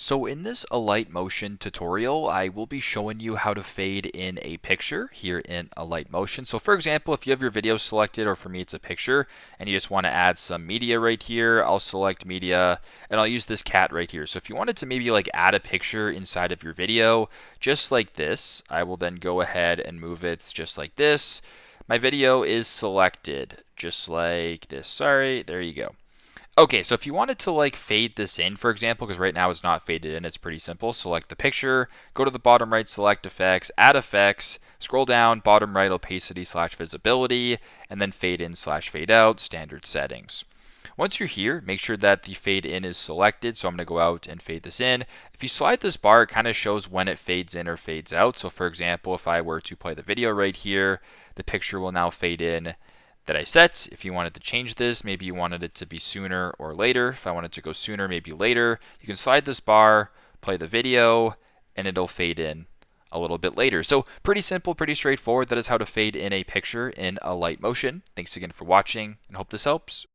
So in this Alight Motion tutorial, I will be showing you how to fade in a picture here in Alight Motion. So for example, if you have your video selected, or for me it's a picture, and you just want to add some media right here, I'll select media, and I'll use this cat right here. So if you wanted to maybe like add a picture inside of your video, just like this, I will then go ahead and move it just like this. My video is selected, just like this. Sorry, there you go. Okay, so if you wanted to like fade this in, for example, because right now it's not faded in, it's pretty simple. Select the picture, go to the bottom right, select effects, add effects, scroll down, bottom right, opacity / visibility, and then fade in / fade out, standard settings. Once you're here, make sure that the fade in is selected. So I'm going to go out and fade this in. If you slide this bar, it kind of shows when it fades in or fades out. So for example, if I were to play the video right here, the picture will now fade in that I set. If you wanted to change this, maybe you wanted it to be sooner or later. If I wanted to go sooner, maybe later, you can slide this bar, play the video, and it'll fade in a little bit later. So pretty simple, pretty straightforward. That is how to fade in a picture in Alight Motion. Thanks again for watching, and hope this helps.